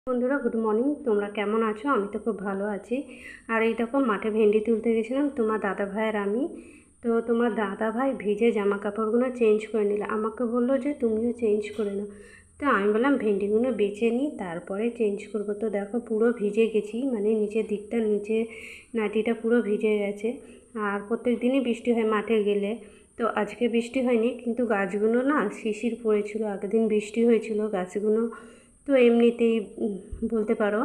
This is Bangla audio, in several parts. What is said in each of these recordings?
বন্ধুরা গুড মর্নিং। তোমরা কেমন আছো? আমি তো খুব ভালো আছি। আর এই দেখো মাঠে ভেন্ডি তুলতে গেছিলাম তোমার দাদা ভাই আর আমি। তো তোমার দাদা ভাই ভিজে জামা কাপড়গুলো চেঞ্জ করে নিল, আমাকে বললো যে তুমিও চেঞ্জ করে নাও। তো আমি বললাম ভেন্ডিগুলো বেছে নিই তারপরে চেঞ্জ করবো। তো দেখো পুরো ভিজে গেছি, মানে নিচের দিকটা, নিচে নাটিটা পুরো ভিজে গেছে। আর প্রত্যেক দিনই বৃষ্টি হয় মাঠে গেলে, তো আজকে বৃষ্টি হয়নি, কিন্তু গাছগুলো না শিশির পড়েছিল। আগের দিন বৃষ্টি হয়েছিল, গাছগুলো তো এমনিতেই বলতে পারো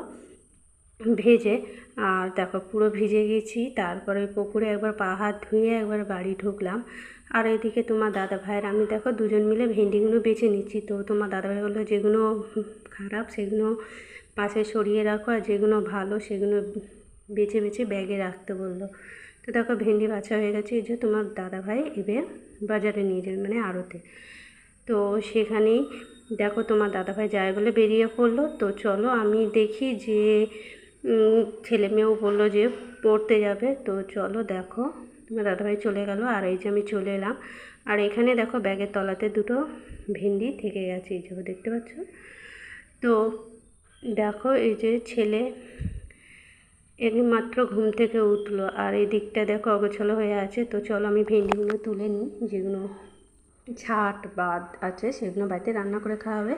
ভেজে। আর দেখো পুরো ভিজে গেছি। তারপরে পুকুরে একবার পা হাত ধুয়ে একবার বাড়ি ঢুকলাম। আর এদিকে তোমার দাদা ভাইয়ের আমি দেখো দুজন মিলে ভেন্ডিগুলো বেছে নিচ্ছি। তো তোমার দাদা ভাই বললো যেগুলো খারাপ সেগুলো পাশে সরিয়ে রাখো, আর যেগুলো ভালো সেগুলো বেছে বেছে ব্যাগে রাখতে বললো। তো দেখো ভেন্ডি বাছা হয়ে গেছে, এই যে তোমার দাদা ভাই এবার বাজারে নিয়ে যান, মানে আড়তে। তো সেখানেই দেখো তোমার দাদাভাই যায় বলে বেরিয়ে পড়লো। তো চলো আমি দেখি যে ছেলে মেয়েও বললো যে পড়তে যাবে। তো চলো দেখো তোমার দাদাভাই চলে গেল, আর এই যে আমি চলে এলাম। আর এখানে দেখো ব্যাগের তলাতে দুটো ভেন্ডি থেকে গেছে, এই যে দেখতে পাচ্ছ। তো দেখো এই যে ছেলে মাত্র ঘুম থেকে উঠলো, আর এই দিকটা দেখো অগোছালো হয়ে আছে। তো চলো আমি ভেন্ডিগুলো তুলে নিই, যেগুলো ছাট বাদ আছে সেগুলো বাড়িতে রান্না করে খাওয়া হবে।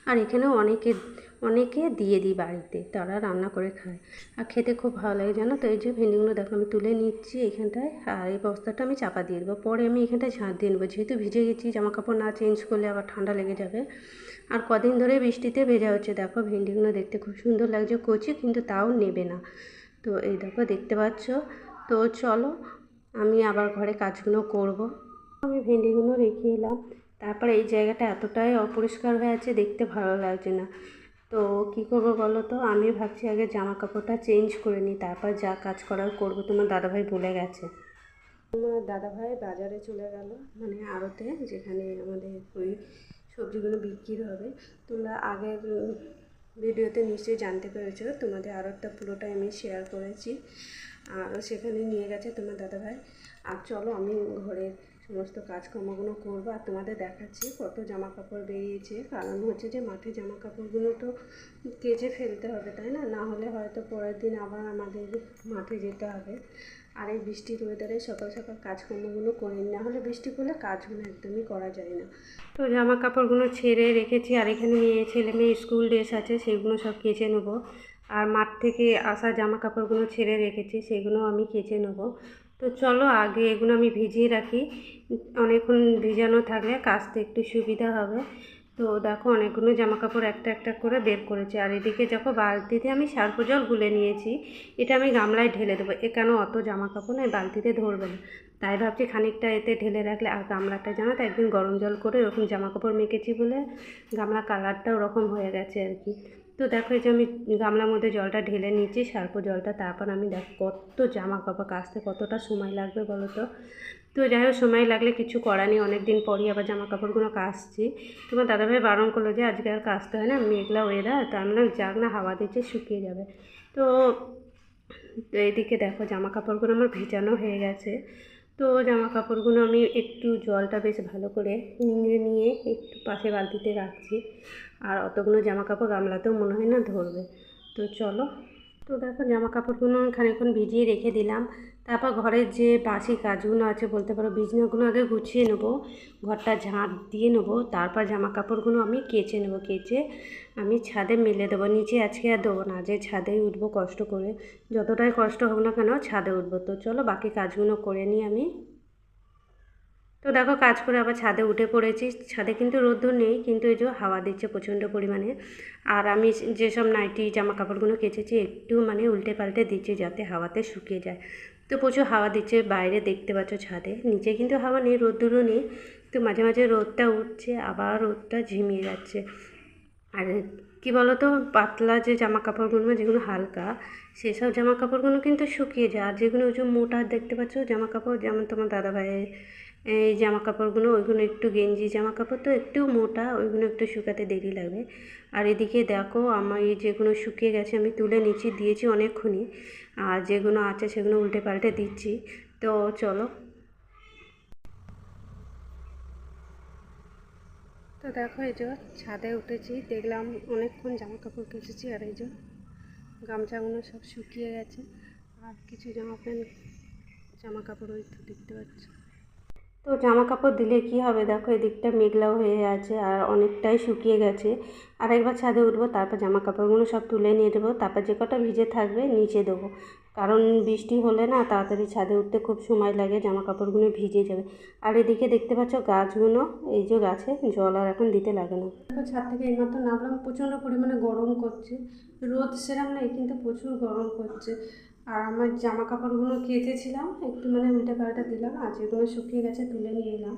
আর এখানেও অনেকে দিয়ে দিই বাড়িতে, তারা রান্না করে খায় আর খেতে খুব ভালো লাগে জানো। তো এই যে ভেন্ডিগুলো দেখো আমি তুলে নিচ্ছি এখানটায়, আর এই বস্তাটা আমি চাপা দিয়ে দেবো। পরে আমি এখানটায় ঝাঁট দিয়ে নেবো, যেহেতু ভিজে গেছি জামা কাপড় না চেঞ্জ করলে আবার ঠান্ডা লেগে যাবে। আর কদিন ধরে বৃষ্টিতে ভেজা হচ্ছে। দেখো ভেন্ডিগুলো দেখতে খুব সুন্দর লাগছে, কচি, কিন্তু তাও নেবে না। তো এই দেখো দেখতে পাচ্ছ। তো চলো আমি আবার ঘরে কাজগুলো করব। আমি ভেন্ডিগুলো রেখে এলাম। তারপরে এই জায়গাটা এতটাই অপরিষ্কার হয়ে আছে, দেখতে ভালো লাগছে না। তো কী করবো বলো তো, আমি ভাবছি আগে জামা কাপড়টা চেঞ্জ করে নিই, তারপর যা কাজ করার করবো। তোমার দাদাভাই বলে গেছে। আমার দাদাভাই বাজারে চলে গেল, মানে আড়তে, যেখানে আমাদের ওই সবজিগুলো বিক্রি হবে। তোমরা আগের ভিডিওতে নিশ্চয়ই জানতে পেরেছো, তোমাদের আড়তটা পুরোটাই আমি শেয়ার করেছি। আর সেখানে নিয়ে গেছে তোমার দাদাভাই। আর চলো আমি ঘরের সমস্ত কাজকর্মগুলো করবো আর তোমাদের দেখাচ্ছি কত জামা কাপড় বেরিয়েছে। কারণ হচ্ছে যে মাঠে জামা কাপড়গুলো তো কেচে ফেলতে হবে, তাই না? না হলে হয়তো পরের দিন আবার আমাদের মাঠে যেতে হবে। আর এই বৃষ্টির ওয়েদারে সকাল সকাল কাজকর্মগুলো করে নিই, না হলে বৃষ্টি পড়লে কাজগুলো একদমই করা যায় না। তো জামা কাপড়গুলো ছেড়ে রেখেছি, আর এখানে নিয়ে ছেলে মেয়ে স্কুল ড্রেস আছে সেগুলো সব কেচে নেবো। আর মাঠ থেকে আসা জামা কাপড়গুলো ছেড়ে রেখেছি, সেগুলো আমি কেচে নেবো। তো চলো আগে এগুলো আমি ভিজিয়ে রাখি, অনেকক্ষণ ভিজানো থাকলে কাচতে একটু সুবিধা হবে। তো দেখো অনেকগুলো জামা কাপড় একটা একটা করে বের করেছি। আর এদিকে দেখো বালতিতে আমি সার্ফ জল গুলে নিয়েছি, এটা আমি গামলায় ঢেলে দেবো। কেন অত জামা কাপড় না বালতিতে ধরবে না, তাই ভাবছি খানিকটা এতে ঢেলে রাখলে। আর গামলাটা জানো তো একদিন গরম জল করে ওরকম জামা কাপড় মেখেছি বলে গামলা কালারটা ওরকম হয়ে গেছে আর কি। তো দেখো এই যে আমি গামলার মধ্যে জলটা ঢেলে নিয়েছি, সার্ফ জলটা। তারপর আমি দেখো কত জামা কাপড় কাচতে কতটা সময় লাগবে বলো তো। তো যাই হোক সময় লাগলে কিছু করা নেই, অনেক দিন পরই আবার জামা কাপড়গুলো কাচছি। তোমার দাদাভাই বারণ করলো যে আজকে আর কাচতে হয় না, মেঘলা ওয়েদার। তো আমি বললাম যাক না, হাওয়া দিচ্ছে শুকিয়ে যাবে। তো এইদিকে দেখো জামা কাপড়গুলো আমার ভেজানো হয়ে গেছে। তো জামা কাপড়গুলো আমি একটু জলটা বেশ ভালো করে নিয়ে নিয়ে একটু পাশে বালতিতে রাখছি। আর অতগুলো জামা কাপড় গামলাতেও মনে হয় না ধরবে। তো চলো, তো দেখো জামা কাপড়গুলো খানিকক্ষণ ভিজিয়ে রেখে দিলাম। তারপর ঘরের যে বাসি কাজগুলো আছে বলতে পারো, বিছানাগুলো আগে গুছিয়ে নেবো, ঘরটা ঝাঁট দিয়ে নেবো। তারপর জামা কাপড়গুলো আমি কেচে নেবো, কেচে আমি ছাদে মেলে দেবো। নিচে আজকে আর দেবো না, যে ছাদেই উঠবো কষ্ট করে, যতটাই কষ্ট হোক না কেন ছাদে উঠবো। তো চলো বাকি কাজগুলো করে নিই আমি। তো দেখো কাজ করে আবার ছাদে উঠে পড়েছি। ছাদে কিন্তু রোদ্দুর নেই, কিন্তু এই যে হাওয়া দিচ্ছে প্রচণ্ড পরিমাণে। আর আমি যেসব নাইটি জামা কাপড়গুলো কেচেছি একটু মানে উল্টে পাল্টে দিচ্ছি যাতে হাওয়াতে শুকিয়ে যায়। তো প্রচুর হাওয়া দিচ্ছে বাইরে, দেখতে পাচ্ছ ছাদে। নিচে কিন্তু হাওয়া নেই, রোদ্দুরও নেই। তো মাঝে মাঝে রোদটা উঠছে, আবার রোদটা ঝিমিয়ে যাচ্ছে। আর কী বলো তো, পাতলা যে জামা কাপড়গুলো যেগুলো হালকা, সেসব জামা কাপড়গুলো কিন্তু শুকিয়ে যায়। আর যেগুলো ওই যে মোটা দেখতে পাচ্ছ জামা কাপড়, যেমন তোমার দাদাভাইয়ের এই জামা কাপড়গুলো, ওইগুলো একটু গেঞ্জি জামা কাপড় তো একটু মোটা, ওইগুলো একটু শুকাতে দেরি লাগবে। আর এদিকে দেখো আমার এই যেগুলো শুকিয়ে গেছে আমি তুলে নিচ্ছি, দিয়েছি অনেকক্ষণই। আর যেগুলো আছে সেগুলো উল্টে পাল্টে দিচ্ছি। তো চলো, তো দেখো এই যে ছাদে উঠেছি, দেখলাম অনেকক্ষণ জামা কাপড় কেচেছি, আর এই যে গামছাগুলো সব শুকিয়ে গেছে, আর কিছু জামা কাপড় ওই তো দেখতে পাচ্ছ। তো জামা কাপড় দিলে কি হবে, দেখো এদিকটা মেঘলাও হয়ে আছে আর অনেকটাই শুকিয়ে গেছে। আর একবার ছাদে উঠবো, তারপর জামা কাপড়গুলো সব তুলে নিয়ে দেবো, তারপর যে কটা ভিজে থাকবে নিচে দেবো, কারণ বৃষ্টি হলে না তাড়াতাড়ি ছাদে উঠতে খুব সময় লাগে, জামা কাপড়গুলো ভিজে যাবে। আর এদিকে দেখতে পাচ্ছ গাছগুলো, এই যে গাছে জল আর এখন দিতে লাগে না। ছাদ থেকে এইমাত্র নামলাম, প্রচণ্ড পরিমাণে গরম করছে, রোদ সেরকম নেই কিন্তু প্রচুর গরম করছে। আর আমার জামা কাপড়গুলো কেচেছিলাম, একটু উল্টে পাল্টে দিলাম, আর যেগুলো শুকিয়ে গেছে তুলে নিয়ে এলাম।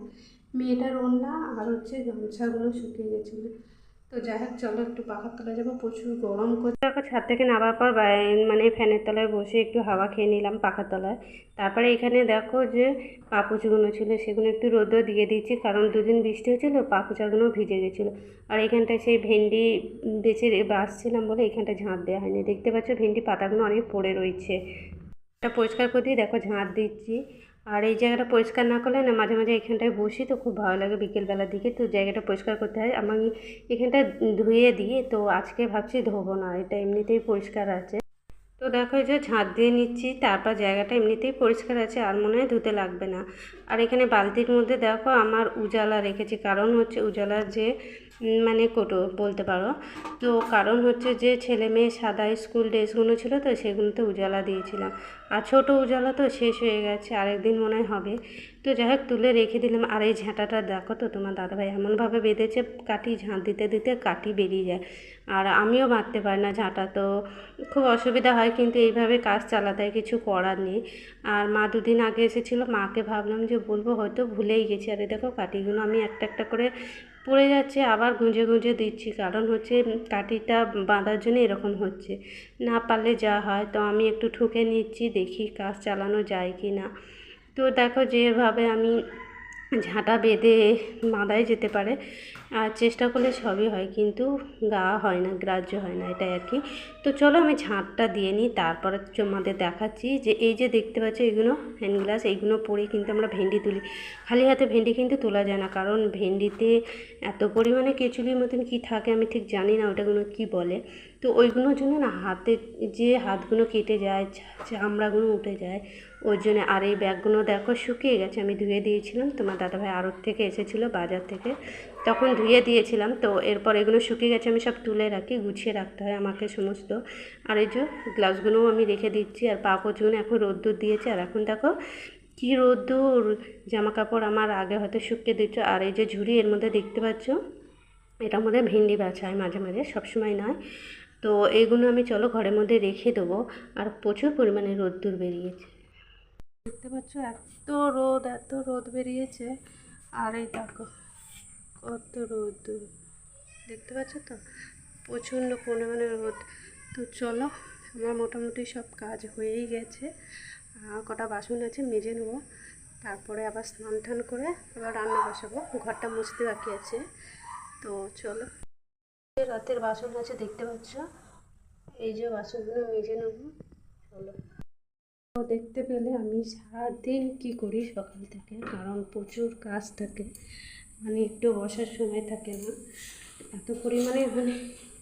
মেয়েটার ওড়না আর গামছাগুলো শুকিয়ে গেছিলো। তো যাই হোক, চলো একটু পাখার তলায় যাবো, প্রচুর গরম করছে। দেখো ছাদ থেকে নামার পর ফ্যানের তলায় বসে একটু হাওয়া খেয়ে নিলাম পাখার তলায়। তারপরে এখানে দেখো যে পাপোচগুলো ছিল সেগুলো একটু রোদও দিয়ে দিয়েছি, কারণ দুদিন বৃষ্টি হয়েছিলো, পাপোচাগুলোও ভিজে গেছিলো। আর এখানটায় সেই ভেন্ডি বেছে বাছছিলাম বলে এখানটায় ঝাঁট দেওয়া হয়নি, দেখতে পাচ্ছ ভেন্ডি পাতাগুলো অনেক পড়ে রয়েছে। এটা পরিষ্কার করে দিয়ে দেখো ঝাঁট দিচ্ছি। আর এই জায়গাটা পরিষ্কার না করলে না মাঝে মাঝে এখানটায় বসি, তো খুব ভালো লাগে বিকেলবেলার দিকে, তো জায়গাটা পরিষ্কার করতে হয়। আমি এখানটা ধুয়ে দিই, তো আজকে ভাবছি ধোবো না, এটা এমনিতেই পরিষ্কার আছে। তো দেখো এই যে ঝাঁট দিয়ে নিচ্ছি, তারপর জায়গাটা এমনিতেই পরিষ্কার আছে, আর মনে হয় ধুতে লাগবে না। আর এখানে বালতির মধ্যে দেখো আমার উজালা রেখেছি, কারণ হচ্ছে উজালার যে কোটো বলতে পারো, তো কারণ হচ্ছে যে ছেলে মেয়ে সাদা স্কুল ড্রেসগুলো ছিল, তো সেগুলোতে উজালা দিয়েছিলাম। আর ছোটো উজালা তো শেষ হয়ে গেছে, আরেকদিন মনে হয় হবে। তো যাই হোক তুলে রেখে দিলাম। আর এই ঝাঁটাটা দেখো তো, তোমার দাদাভাই এমনভাবে বেঁধেছে, কাঠি ঝাঁট দিতে দিতে কাঠি বেরিয়ে যায়, আর আমিও মারতে পারি না ঝাঁটা, তো খুব অসুবিধা হয়, কিন্তু এইভাবে কাজ চালাতে হয়, কিছু করার নেই। আর মা দুদিন আগে এসেছিলো, মাকে ভাবলাম যে বলবো, হয়তো ভুলেই গেছি। আর দেখো কাঠিগুলো আমি একটা একটা করে পড়ে যাচ্ছে, আবার গুঁজে গুঁজে দিচ্ছি, কারণ হচ্ছে কাঠিটা বাঁধার জন্য এরকম হচ্ছে, না পারলে যা হয়। তো আমি একটু ঠুকে নিচ্ছি, দেখি কাজ চালানো যায় কি না। তো দেখো যেভাবে আমি ঝাঁটা বেঁধে বাঁধাই যেতে পারে, আর চেষ্টা করলে সবই হয়, কিন্তু গা হয় না, গ্রাহ্য হয় না, এটাই আর কি। তো চলো আমি ঝাঁটটা দিয়ে নিই, তারপরে তোমাদের দেখাচ্ছি যে এই যে দেখতে পাচ্ছ এগুলো হ্যান্ড গ্লাস, এইগুলো পরে কিন্তু আমরা ভেন্ডি তুলি। খালি হাতে ভেন্ডি কিন্তু তোলা যায় না, কারণ ভেন্ডিতে এত পরিমাণে কেঁচুলির মতন কি থাকে আমি ঠিক জানি না ওটাগুলো কি বলে। তো ওইগুলোর জন্য না হাতে যে হাতগুলো কেটে যায়, চামড়াগুলো উঠে যায়, ওই জন্য। আর এই ব্যাগগুলো দেখো শুকিয়ে গেছে, আমি ধুয়ে দিয়েছিলাম, তোমার দাদাভাই আড়ত থেকে এসেছিলো বাজার থেকে, তখন ধুয়ে দিয়েছিলাম। তো এরপর এগুলো শুকিয়ে গেছে, আমি সব তুলে রাখি, গুছিয়ে রাখতে হয় আমাকে সমস্ত। আর এই যে গ্লাভসগুলোও আমি রেখে দিচ্ছি। আর পাপোচগুলো এখন রোদ্দুর দিয়েছে, আর এখন দেখো কী রোদ্দুর, জামা কাপড় আমার আগে হয়তো শুকিয়ে দিচ্ছ। আর এই যে ঝুড়ি, এর মধ্যে দেখতে পাচ্ছ এটার মধ্যে ভেন্ডি বাছা হয় মাঝে মাঝে, সবসময় নয়। তো এইগুলো আমি চলো ঘরের মধ্যে রেখে দেবো। আর প্রচুর পরিমাণে রোদ্দুর বেরিয়েছে, দেখতে পাচ্ছ এত রোদ বেরিয়েছে। আর এই দেখো কত রোদ্দুর, দেখতে পাচ্ছ তো, প্রচণ্ড পরিমাণে রোদ। তো চলো, আমার মোটামুটি সব কাজ হয়েই গেছে, কটা বাসন আছে মেজে নেবো, তারপরে আবার স্নান টান করে আবার রান্না বসাবো, ঘরটা মুছতে বাকি আছে। তো চলো, রাতের বাসন আছে দেখতে পাচ্ছ, এই যে বাসনগুলো মেজে নেবো, চলো। তো দেখতে পেলে আমি সারাদিন কী করি সকাল থেকে, কারণ প্রচুর কাজ থাকে, একটু বসার সময় থাকে না, এত পরিমাণে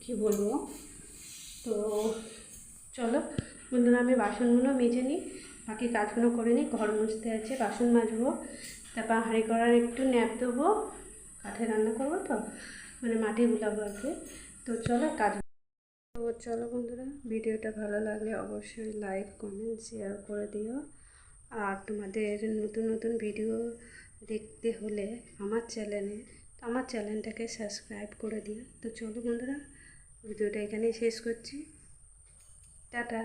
কী বলবো। তো চলো বন্ধুরা, আমি বাসনগুলো মেজে নিই, বাকি কাজগুলো করে নিই। ঘর মুছতে আছে, বাসন মাজবো, তারপর হাঁড়ি করার একটু ন্যাপ দেবো, কাঠে রান্না করবো, তো মাটি গুলাবো আর কি। তো চলো কাজ। তো চলো বন্ধুরা, ভিডিওটা ভালো লাগলে অবশ্যই লাইক কমেন্ট শেয়ার করে দিও। আর তোমাদের নতুন নতুন ভিডিও দেখতে হলে আমার চ্যানেলটাকে সাবস্ক্রাইব করে দিও। তো চলো বন্ধুরা, ভিডিওটা এখানেই শেষ করছি, টাটা।